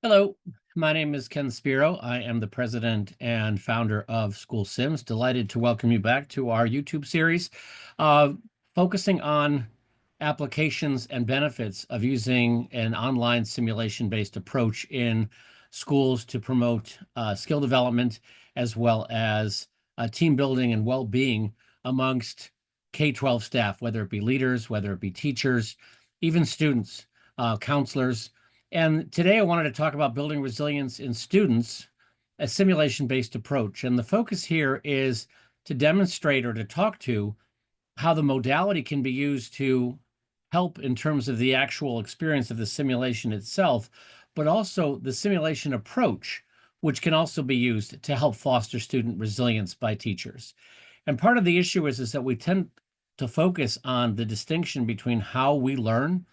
Hello, my name is Ken Spiro. I am the president and founder of School Sims. Delighted to welcome you back to our YouTube series, uh, focusing on applications and benefits of using an online simulation-based approach in schools to promote skill development as well as team building and well-being amongst K-12 staff, whether it be leaders, whether it be teachers, even students, counselors. And today I wanted to talk about building resilience in students, a simulation-based approach. And the focus here is to demonstrate or to talk to how the modality can be used to help in terms of the actual experience of the simulation itself, but also the simulation approach, which can also be used to help foster student resilience by teachers. And part of the issue is that we tend to focus on the distinction between how we learn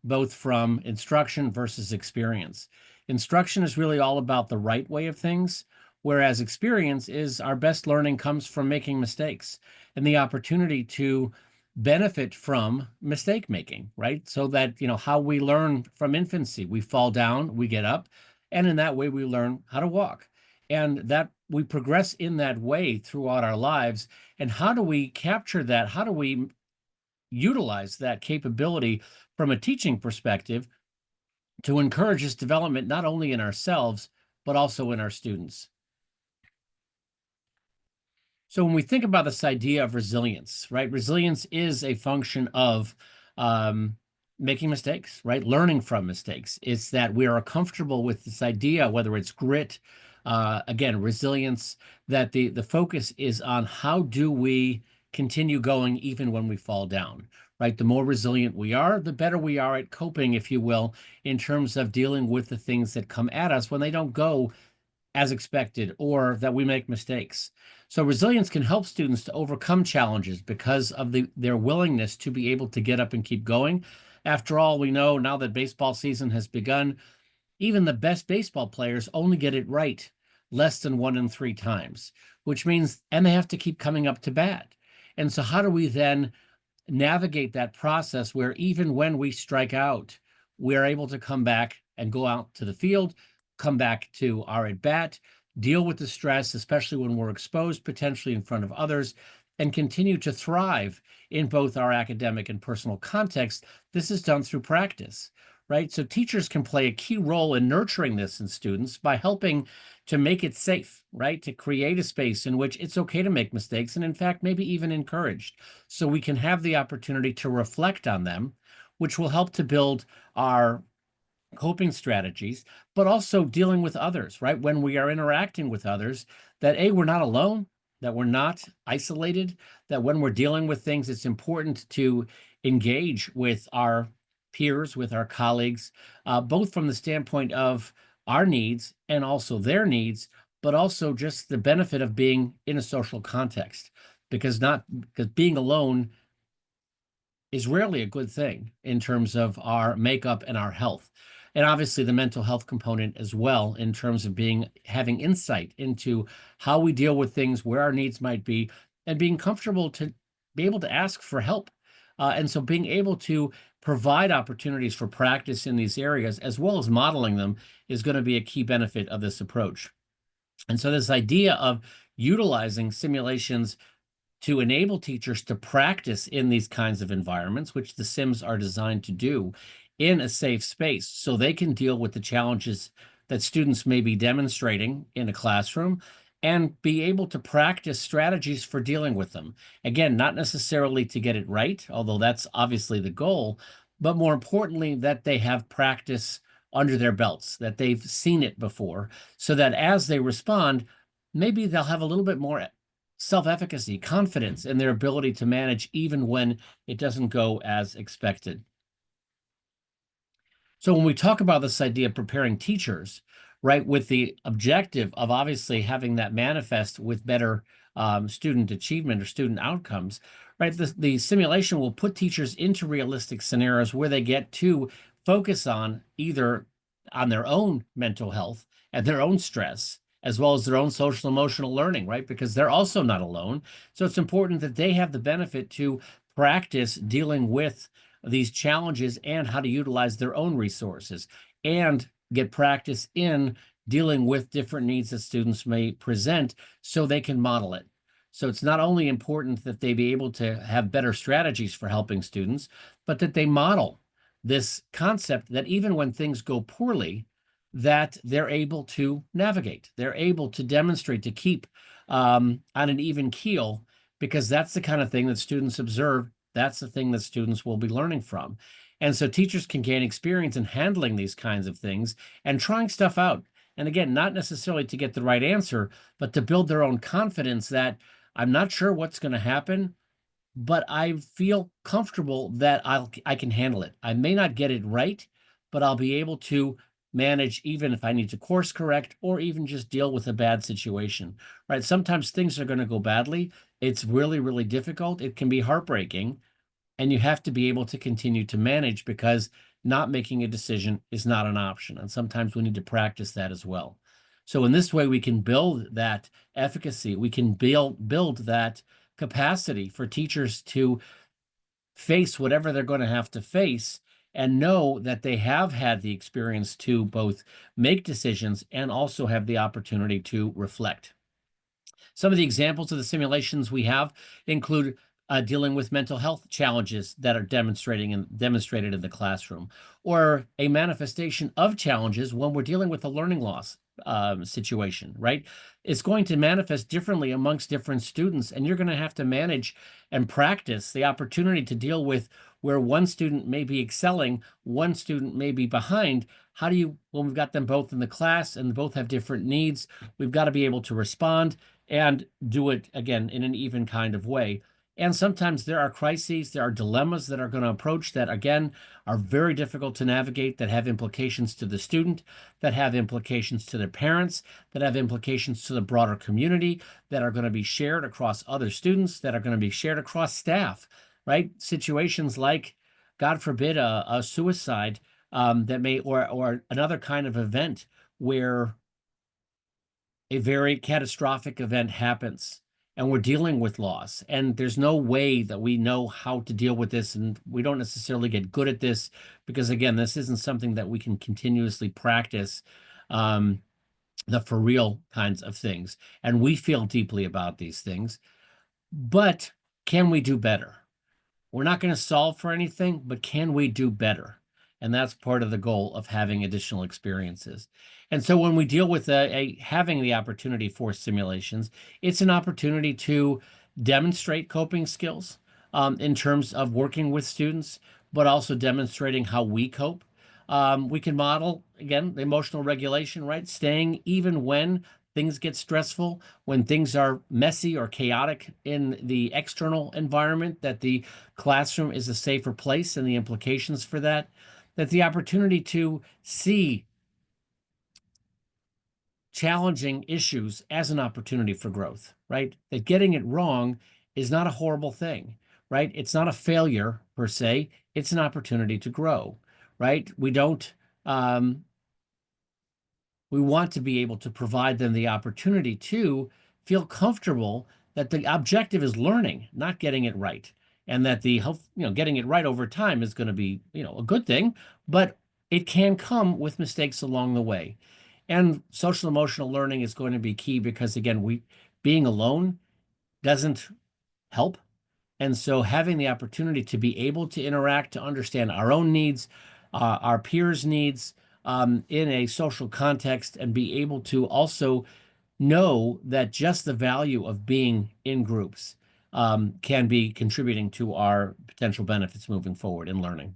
both from instruction versus experience. Instruction is really all about the right way of things, whereas experience is our best learning comes from making mistakes and the opportunity to benefit from mistake making, right? So that, how we learn from infancy, we fall down, we get up, and in that way we learn how to walk. And that we progress in that way throughout our lives. And how do we capture that? How do we utilize that capability from a teaching perspective to encourage this development, not only in ourselves, but also in our students? So when we think about this idea of resilience, right? Resilience is a function of making mistakes, right? Learning from mistakes. It's that we are comfortable with this idea, whether it's grit, again, resilience, that the focus is on how do we continue going even when we fall down, right? The more resilient we are, the better we are at coping, if you will, in terms of dealing with the things that come at us when they don't go as expected or that we make mistakes. So resilience can help students to overcome challenges because of their willingness to be able to get up and keep going. After all, we know now that baseball season has begun, even the best baseball players only get it right less than 1 in 3 times, which means, and they have to keep coming up to bat. And so how do we then navigate that process where even when we strike out, we're able to come back and go out to the field, come back to our at bat, deal with the stress, especially when we're exposed potentially in front of others, and continue to thrive in both our academic and personal context? This is done through practice, right? So teachers can play a key role in nurturing this in students by helping to make it safe, right? To create a space in which it's okay to make mistakes, and in fact, maybe even encouraged. So we can have the opportunity to reflect on them, which will help to build our coping strategies, but also dealing with others, right? When we are interacting with others, that A, we're not alone, that we're not isolated, that when we're dealing with things, it's important to engage with our peers, with our colleagues, both from the standpoint of our needs and also their needs, but also just the benefit of being in a social context, because being alone is rarely a good thing in terms of our makeup and our health. And obviously the mental health component as well, in terms of having insight into how we deal with things, where our needs might be, and being comfortable to be able to ask for help. And so being able to provide opportunities for practice in these areas, as well as modeling them, is going to be a key benefit of this approach. And so this idea of utilizing simulations to enable teachers to practice in these kinds of environments, which the Sims are designed to do, in a safe space so they can deal with the challenges that students may be demonstrating in a classroom and be able to practice strategies for dealing with them. Again, not necessarily to get it right, although that's obviously the goal, but more importantly, that they have practice under their belts, that they've seen it before, so that as they respond, maybe they'll have a little bit more self-efficacy, confidence in their ability to manage even when it doesn't go as expected. So when we talk about this idea of preparing teachers, right, with the objective of obviously having that manifest with better student achievement or student outcomes, right, the simulation will put teachers into realistic scenarios where they get to focus on either on their own mental health and their own stress, as well as their own social emotional learning, right? Because they're also not alone. So it's important that they have the benefit to practice dealing with these challenges and how to utilize their own resources. And get practice in dealing with different needs that students may present so they can model it. So it's not only important that they be able to have better strategies for helping students, but that they model this concept that even when things go poorly, that they're able to navigate. They're able to demonstrate to keep on an even keel, because that's the kind of thing that students observe. That's the thing that students will be learning from. And so teachers can gain experience in handling these kinds of things and trying stuff out. And again, not necessarily to get the right answer, but to build their own confidence that I'm not sure what's going to happen, but I feel comfortable that I can handle it. I may not get it right, but I'll be able to manage even if I need to course correct or even just deal with a bad situation, right? Sometimes things are going to go badly. It's really, really difficult. It can be heartbreaking, and you have to be able to continue to manage because not making a decision is not an option. And sometimes we need to practice that as well. So in this way, we can build that efficacy. We can build that capacity for teachers to face whatever they're going to have to face and know that they have had the experience to both make decisions and also have the opportunity to reflect. Some of the examples of the simulations we have include dealing with mental health challenges that are demonstrated in the classroom, or a manifestation of challenges when we're dealing with a learning loss situation, right? It's going to manifest differently amongst different students, and you're going to have to manage and practice the opportunity to deal with where one student may be excelling, one student may be behind. How do you, when we've got them both in the class and both have different needs, we've got to be able to respond and do it again in an even kind of way. And sometimes there are crises, there are dilemmas that are going to approach that, again, are very difficult to navigate, that have implications to the student, that have implications to their parents, that have implications to the broader community, that are going to be shared across other students, that are going to be shared across staff, right? Situations like, God forbid, a suicide that may, or another kind of event where a very catastrophic event happens and we're dealing with loss, and there's no way that we know how to deal with this, and we don't necessarily get good at this because, again, this isn't something that we can continuously practice, the for real kinds of things, and we feel deeply about these things. But can we do better? We're not going to solve for anything, but can we do better? And that's part of the goal of having additional experiences. And so when we deal with having the opportunity for simulations, it's an opportunity to demonstrate coping skills in terms of working with students, but also demonstrating how we cope. We can model, again, the emotional regulation, right? Staying even when things get stressful, when things are messy or chaotic in the external environment, that the classroom is a safer place and the implications for that, that the opportunity to see challenging issues as an opportunity for growth, right? That getting it wrong is not a horrible thing, right? It's not a failure per se. It's an opportunity to grow, right? Um, we want to be able to provide them the opportunity to feel comfortable that the objective is learning, not getting it right. And that getting it right over time is going to be, a good thing, but it can come with mistakes along the way. And social emotional learning is going to be key because, again, being alone doesn't help. And so having the opportunity to be able to interact, to understand our own needs, our peers' needs in a social context, and be able to also know that just the value of being in groups can be contributing to our potential benefits moving forward in learning.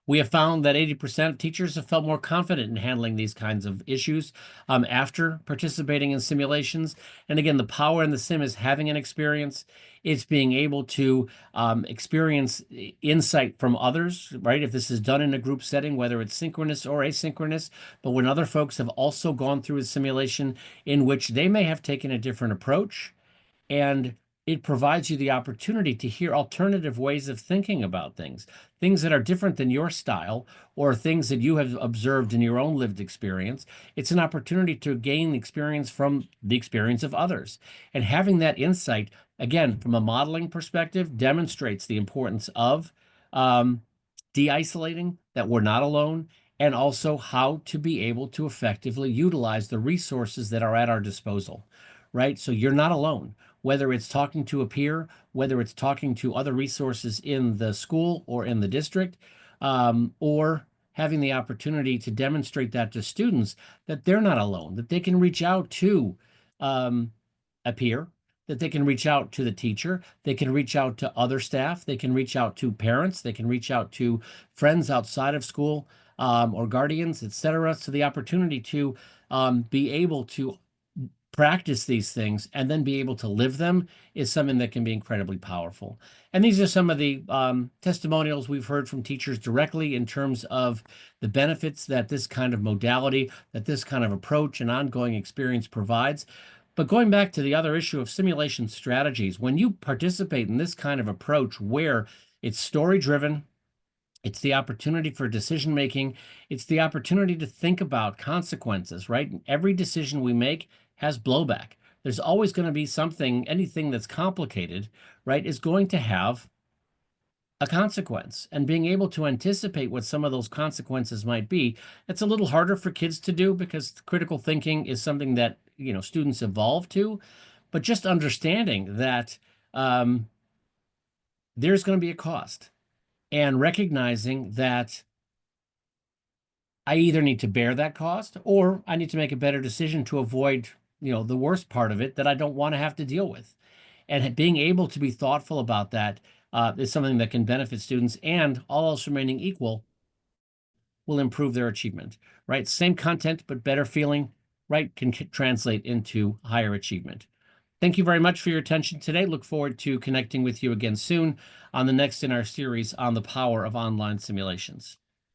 We have found that 80% of teachers have felt more confident in handling these kinds of issues after participating in simulations. And again, the power in the sim is having an experience. It's being able to experience insight from others, right? If this is done in a group setting, whether it's synchronous or asynchronous, but when other folks have also gone through a simulation in which they may have taken a different approach, and it provides you the opportunity to hear alternative ways of thinking about things, things that are different than your style or things that you have observed in your own lived experience. It's an opportunity to gain experience from the experience of others. And having that insight, again, from a modeling perspective, demonstrates the importance of de-isolating, that we're not alone, and also how to be able to effectively utilize the resources that are at our disposal, right? So you're not alone, whether it's talking to a peer, whether it's talking to other resources in the school or in the district, or having the opportunity to demonstrate that to students that they're not alone, that they can reach out to um, a peer, that they can reach out to the teacher, they can reach out to other staff, they can reach out to parents, they can reach out to friends outside of school, or guardians, etc. So the opportunity to be able to practice these things and then be able to live them is something that can be incredibly powerful. And these are some of the testimonials we've heard from teachers directly in terms of the benefits that this kind of modality, that this kind of approach and ongoing experience provides. But going back to the other issue of simulation strategies, when you participate in this kind of approach where it's story driven, it's the opportunity for decision making. It's the opportunity to think about consequences, right? Every decision we make has blowback. There's always going to be something, anything that's complicated, right, is going to have a consequence. And being able to anticipate what some of those consequences might be, it's a little harder for kids to do because critical thinking is something that, students evolve to. But just understanding that there's going to be a cost and recognizing that I either need to bear that cost or I need to make a better decision to avoid, the worst part of it that I don't want to have to deal with. And being able to be thoughtful about that is something that can benefit students, and all else remaining equal will improve their achievement, right? Same content, but better feeling, right, can translate into higher achievement. Thank you very much for your attention today. Look forward to connecting with you again soon on the next in our series on the power of online simulations.